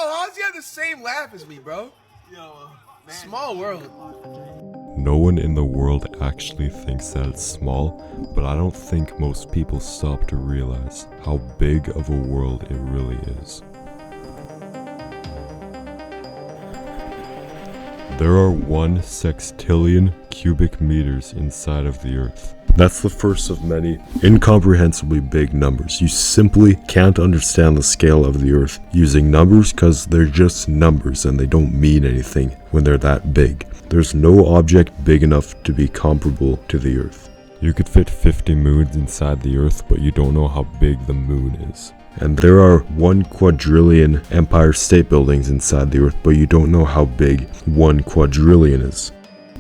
how does he have the same laugh as me, bro? Yo, man. Small world. No one in the world actually thinks that it's small, but I don't think most people stop to realize how big of a world it really is. There are 1 sextillion cubic meters inside of the Earth. That's the first of many incomprehensibly big numbers. You simply can't understand the scale of the Earth using numbers because they're just numbers and they don't mean anything when they're that big. There's no object big enough to be comparable to the Earth. You could fit 50 moons inside the Earth, but you don't know how big the moon is. And there are 1 quadrillion Empire State Buildings inside the Earth, but you don't know how big 1 quadrillion is.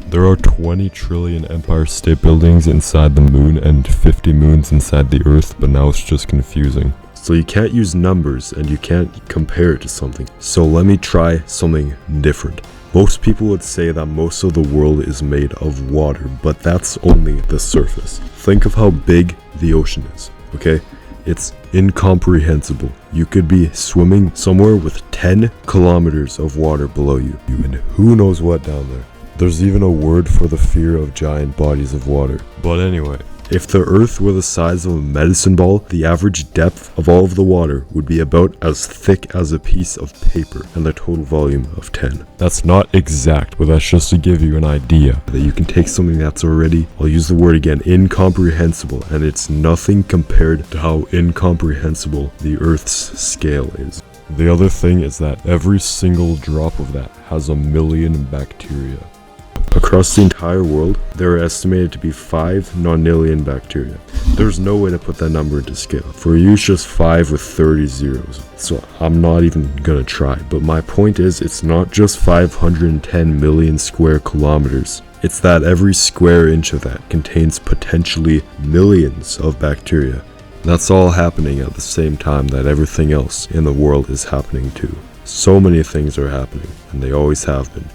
There are 20 trillion Empire State Buildings inside the moon and 50 moons inside the Earth, but now it's just confusing. So you can't use numbers and you can't compare it to something. So let me try something different. Most people would say that most of the world is made of water, but that's only the surface. Think of how big the ocean is, okay? It's incomprehensible. You could be swimming somewhere with 10 kilometers of water below you, and who knows what down there. There's even a word for the fear of giant bodies of water. But anyway, if the Earth were the size of a medicine ball, the average depth of all of the water would be about as thick as a piece of paper, and the total volume of 10. That's not exact, but that's just to give you an idea that you can take something that's already, I'll use the word again, incomprehensible, and it's nothing compared to how incomprehensible the Earth's scale is. The other thing is that every single drop of that has 1 million bacteria. Across the entire world, there are estimated to be 5 nonillion bacteria. There's no way to put that number into scale. For you, it's just 5 with 30 zeros. So I'm not even gonna try. But my point is, it's not just 510 million square kilometers. It's that every square inch of that contains potentially millions of bacteria. That's all happening at the same time that everything else in the world is happening too. So many things are happening, and they always have been.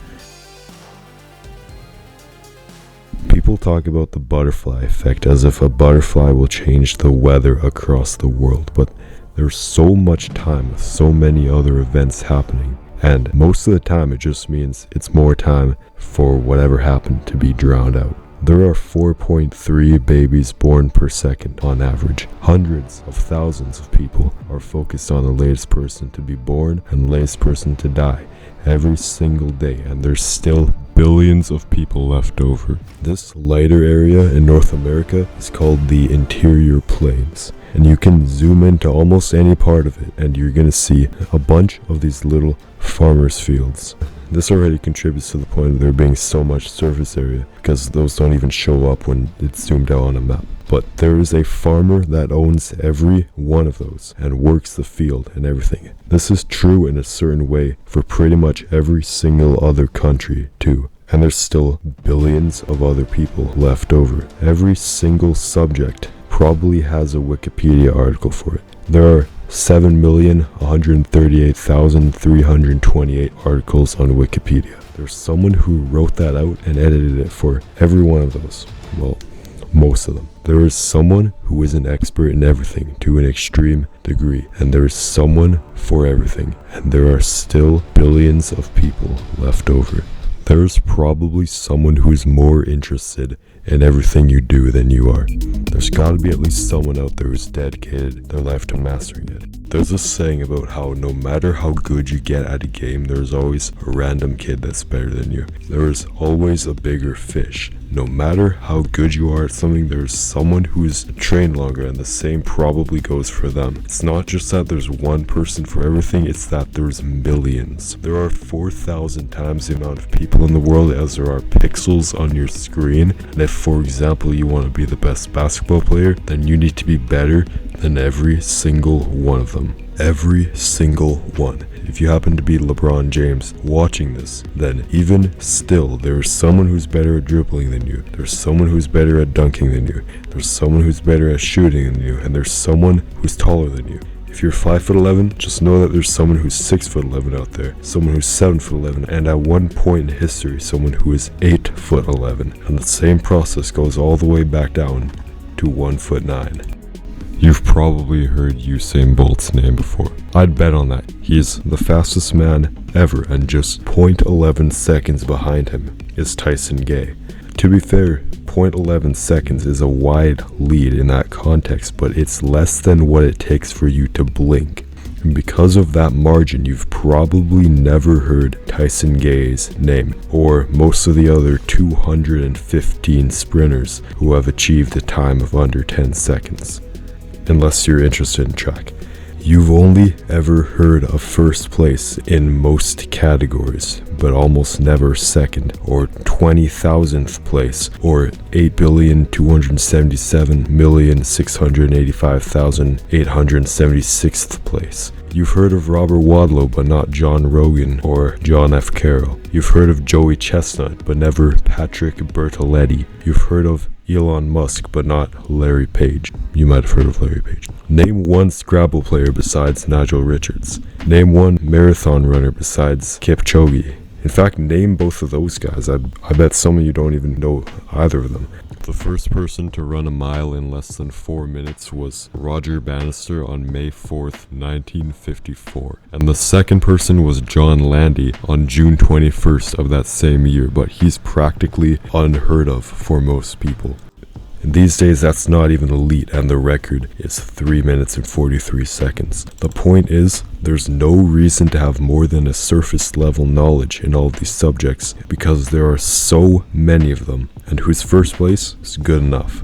People talk about the butterfly effect as if a butterfly will change the weather across the world, but there's so much time with so many other events happening, and most of the time it just means it's more time for whatever happened to be drowned out. There are 4.3 babies born per second on average. Hundreds of thousands of people are focused on the latest person to be born and the latest person to die every single day, and there's still billions of people left over. This lighter area in North America is called the interior plains, and you can zoom into almost any part of it and you're gonna see a bunch of these little farmers' fields. This already contributes to the point of there being so much surface area, because those don't even show up when it's zoomed out on a map. But there is a farmer that owns every one of those and works the field and everything. This is true in a certain way for pretty much every single other country too. And there's still billions of other people left over. Every single subject probably has a Wikipedia article for it. There are 7,138,328 articles on Wikipedia. There's someone who wrote that out and edited it for every one of those. Well, most of them. There is someone who is an expert in everything to an extreme degree, and there is someone for everything, and there are still billions of people left over. There's probably someone who is more interested in everything you do than you are. There's gotta be at least someone out there who's dedicated their life to mastering it. There's a saying about how no matter how good you get at a game, there's always a random kid that's better than you. There is always a bigger fish. No matter how good you are at something, there's someone who's trained longer, and the same probably goes for them. It's not just that there's one person for everything, it's that there's millions. There are 4,000 times the amount of people in the world as there are pixels on your screen, and if, for example, you want to be the best basketball player, then you need to be better than every single one of them. Every single one. If you happen to be LeBron James watching this, then even still, there's someone who's better at dribbling than you. There's someone who's better at dunking than you. There's someone who's better at shooting than you. And there's someone who's taller than you. If you're 5'11", just know that there's someone who's 6'11" out there. Someone who's 7'11", and at one point in history, someone who is 8'11". And the same process goes all the way back down to 1'9". You've probably heard Usain Bolt's name before. I'd bet on that. He's the fastest man ever, and just 0.11 seconds behind him is Tyson Gay. To be fair, 0.11 seconds is a wide lead in that context, but it's less than what it takes for you to blink. And because of that margin, you've probably never heard Tyson Gay's name, or most of the other 215 sprinters who have achieved a time of under 10 seconds. Unless you're interested in track. You've only ever heard of first place in most categories, but almost never second, or 20,000th place, or 8,277,685,876th place. You've heard of Robert Wadlow, but not John Rogan or John F. Carroll. You've heard of Joey Chestnut, but never Patrick Bertoletti. You've heard of Elon Musk, but not Larry Page. You might have heard of Larry Page. Name one Scrabble player besides Nigel Richards. Name one marathon runner besides Kipchoge. In fact, name both of those guys. I bet some of you don't even know either of them. The first person to run a mile in less than 4 minutes was Roger Bannister on May 4th, 1954. And the second person was John Landy on June 21st of that same year, but he's practically unheard of for most people. And these days that's not even elite, and the record is 3 minutes and 43 seconds. The point is, there's no reason to have more than a surface level knowledge in all of these subjects, because there are so many of them, and whose first place is good enough.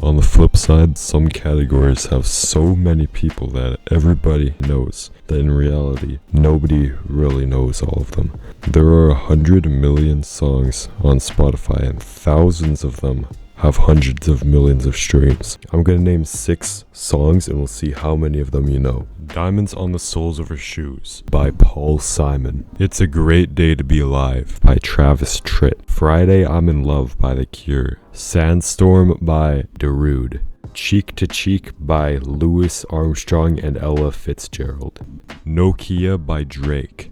On the flip side, some categories have so many people that everybody knows, that in reality, nobody really knows all of them. There are 100 million songs on Spotify, and thousands of them have hundreds of millions of streams. I'm gonna name 6 songs and we'll see how many of them you know. Diamonds on the Soles of Her Shoes by Paul Simon. It's a Great Day to Be Alive by Travis Tritt. Friday I'm in Love by The Cure. Sandstorm by Darude. Cheek to Cheek by Louis Armstrong and Ella Fitzgerald. Nokia by Drake.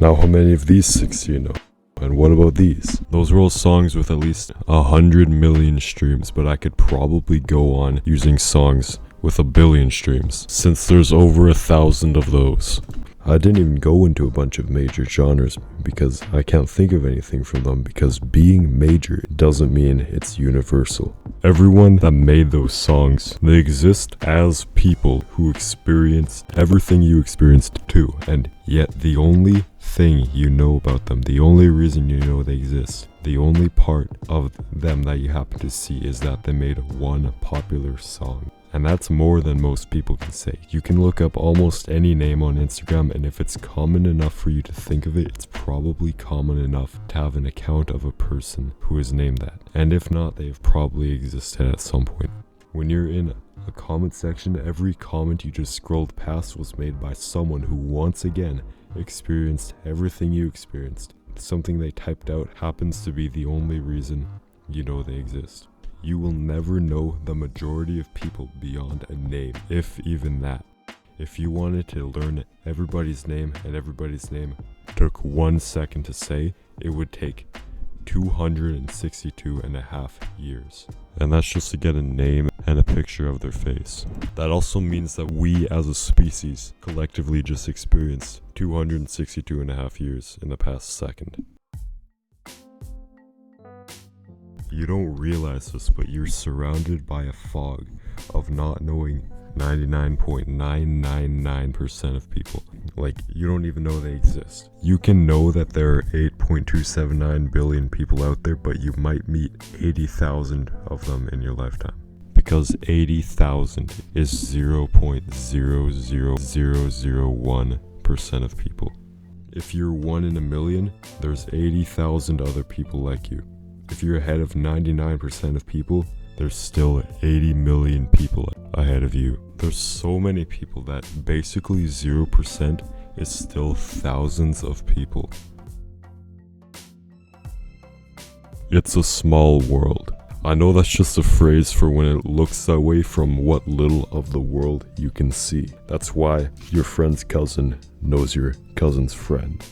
Now how many of these 6 do you know? And what about these? Those are all songs with at least 100 million streams, but I could probably go on using songs with 1 billion streams, since there's over 1,000 of those. I didn't even go into a bunch of major genres because I can't think of anything from them, because being major doesn't mean it's universal. Everyone that made those songs, they exist as people who experienced everything you experienced too, and yet the only thing you know about them, the only reason you know they exist, the only part of them that you happen to see is that they made one popular song. And that's more than most people can say. You can look up almost any name on Instagram, and if it's common enough for you to think of it, it's probably common enough to have an account of a person who is named that. And if not, they've probably existed at some point. When you're in a comment section, every comment you just scrolled past was made by someone who once again experienced everything you experienced. Something they typed out happens to be the only reason you know they exist. You will never know the majority of people beyond a name, if even that. If you wanted to learn everybody's name, and everybody's name took 1 second to say, it would take 262.5 years. And that's just to get a name and a picture of their face. That also means that we as a species collectively just experienced 262.5 years in the past second. You don't realize this, but you're surrounded by a fog of not knowing 99.999% of people. Like, you don't even know they exist. You can know that there are 8.279 billion people out there, but you might meet 80,000 of them in your lifetime. Because 80,000 is 0.00001% of people. If you're 1 in a million, there's 80,000 other people like you. If you're ahead of 99% of people, there's still 80 million people ahead of you. There's so many people that basically 0% is still thousands of people. It's a small world. I know that's just a phrase for when it looks that way from what little of the world you can see. That's why your friend's cousin knows your cousin's friend.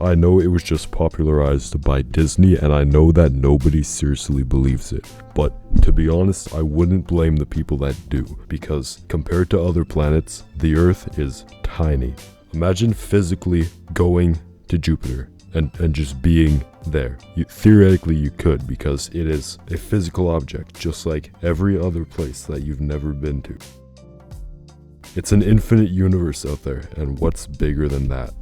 I know it was just popularized by Disney, and I know that nobody seriously believes it. But to be honest, I wouldn't blame the people that do, because compared to other planets, the Earth is tiny. Imagine physically going to Jupiter and just being there. Theoretically you could, because it is a physical object, just like every other place that you've never been to. It's an infinite universe out there, and what's bigger than that?